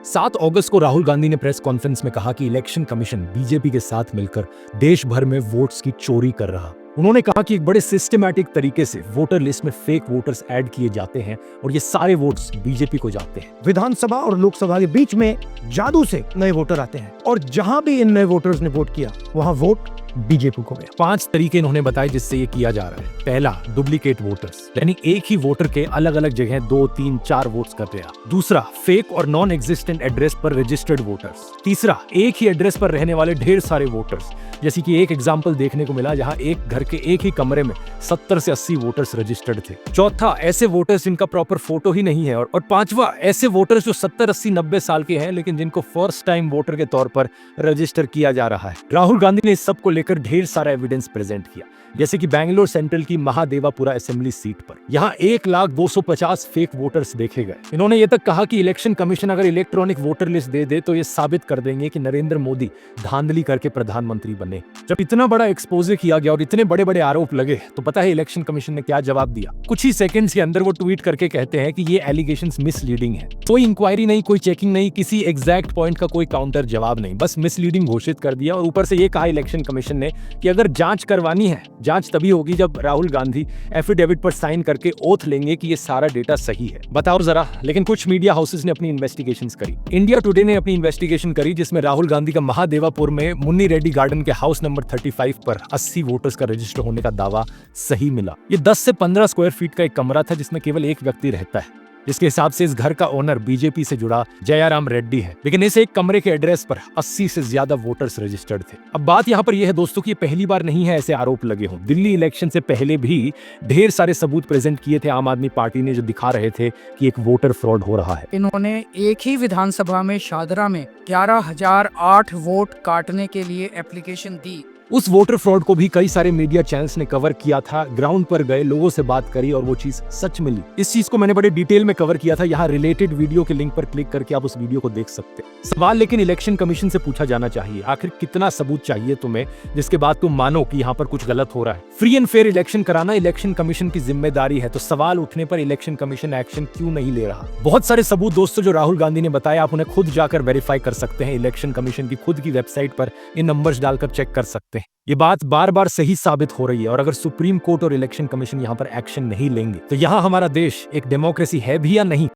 7 अगस्त को राहुल गांधी ने press conference में कहा कि इलेक्शन कमीशन बीजेपी के साथ मिलकर देश भर में वोट्स की चोरी कर रहा। उन्होंने कहा कि एक बड़े सिस्टमैटिक तरीके से वोटर लिस्ट में फेक वोटर्स ऐड किए जाते हैं और ये सारे वोट्स बीजेपी को जाते हैं। विधानसभा और लोकसभा के बीच में जादू से नए वोटर आते हैं और जहां भी इन नए वोटर्स ने वोट किया वहां वोट बीजेपी को गया। 5 तरीके इन्होंने बताए जिससे ये किया जा रहा है। पहला, डुप्लीकेट वोटर्स, यानी एक ही वोटर के अलग अलग जगह 2, 3, 4 वोट्स कर दिया। दूसरा, फेक और नॉन एग्जिस्टेंट एड्रेस पर रजिस्टर्ड वोटर्स। तीसरा, एक ही एड्रेस पर रहने वाले ढेर सारे वोटर्स, जैसे कि एक एग्जाम्पल देखने को मिला जहां एक घर के एक ही कमरे में 70 से 80 वोटर्स रजिस्टर्ड थे। चौथा, ऐसे वोटर्स जिनका प्रॉपर फोटो ही नहीं है। और पांचवा, ऐसे वोटर्स जो 70, 80, 90 साल के हैं लेकिन जिनको फर्स्ट टाइम वोटर के तौर पर रजिस्टर किया जा रहा है। राहुल गांधी ने इस सब को लेकर ढेर सारा एविडेंस प्रेजेंट किया, जैसे कि बैंगलोर सेंट्रल की महादेवापुरा असेंबली सीट पर यहां 1,250 फेक वोटर्स देखे गए। इन्होंने ये तक कहा कि इलेक्शन कमीशन अगर इलेक्ट्रॉनिक वोटर लिस्ट दे दे तो ये साबित कर देंगे कि नरेंद्र मोदी धांधली करके प्रधानमंत्री बने। जब इतना बड़ा एक्सपोजे किया गया और इतने बड़े बड़े आरोप लगे तो पता है इलेक्शन कमीशन ने क्या जवाब दिया। कुछ ही सेकंड्स के अंदर वो ट्वीट करके कहते हैं कि ये एलिगेशंस मिसलीडिंग है। कोई इंक्वायरी नहीं, कोई चेकिंग नहीं, किसी एग्जैक्ट पॉइंट का कोई काउंटर जवाब नहीं, बस मिसलीडिंग घोषित कर दिया। और ऊपर से ये कहा इलेक्शन कमीशन ने कि अगर जांच करवानी है, जांच तभी होगी जब राहुल गांधी एफिडेविट पर साइन करके ओथ लेंगे कि ये सारा डेटा सही है। बताओ जरा। लेकिन कुछ मीडिया हाउसेस ने अपनी इन्वेस्टिगेशंस करी। इंडिया टुडे ने अपनी इन्वेस्टिगेशन करी जिसमें राहुल गांधी का महादेवापुर में मुन्नी रेड्डी गार्डन के हाउस नंबर 35 पर 80 वोटर्स का रजिस्टर होने का दावा सही मिला। ये 10 से 15 स्क्वायर फीट का एक कमरा था जिसमें केवल एक व्यक्ति रहता है, जिसके हिसाब से इस घर का ओनर बीजेपी से जुड़ा जयाराम रेड्डी है। लेकिन इस एक कमरे के एड्रेस पर 80 से ज्यादा वोटर्स रजिस्टर्ड थे। अब बात यहाँ पर यह है दोस्तों कि ये पहली बार नहीं है ऐसे आरोप लगे हों। दिल्ली इलेक्शन से पहले भी ढेर सारे सबूत प्रेजेंट किए थे आम आदमी पार्टी ने, जो दिखा रहे थे कि एक वोटर फ्रॉड हो रहा है। इन्होंने एक ही विधानसभा में शादरा में 11,008 वोट काटने के लिए एप्लीकेशन दी। उस वोटर फ्रॉड को भी कई सारे मीडिया चैनल्स ने कवर किया था। ग्राउंड पर गए, लोगों से बात करी और वो चीज सच मिली। इस चीज को मैंने बड़े डिटेल में कवर किया था। यहाँ रिलेटेड वीडियो के लिंक पर क्लिक करके आप उस वीडियो को देख सकते हैं। सवाल लेकिन इलेक्शन कमीशन से पूछा जाना चाहिए, आखिर कितना सबूत चाहिए तुम्हें जिसके बाद तुम मानो कि यहाँ पर कुछ गलत हो रहा है। फ्री एंड फेयर इलेक्शन कराना इलेक्शन कमीशन की जिम्मेदारी है, तो सवाल उठने पर इलेक्शन कमीशन एक्शन क्यों नहीं ले रहा? बहुत सारे सबूत दोस्तों जो राहुल गांधी ने बताया, आप उन्हें खुद जाकर वेरीफाई कर सकते हैं। इलेक्शन कमीशन की खुद की वेबसाइट पर इन नंबर्स डालकर चेक कर सकते हैं। ये बात बार बार सही साबित हो रही है और अगर सुप्रीम कोर्ट और इलेक्शन कमीशन यहाँ पर एक्शन नहीं लेंगे तो यहाँ हमारा देश एक डेमोक्रेसी है भी या नहीं?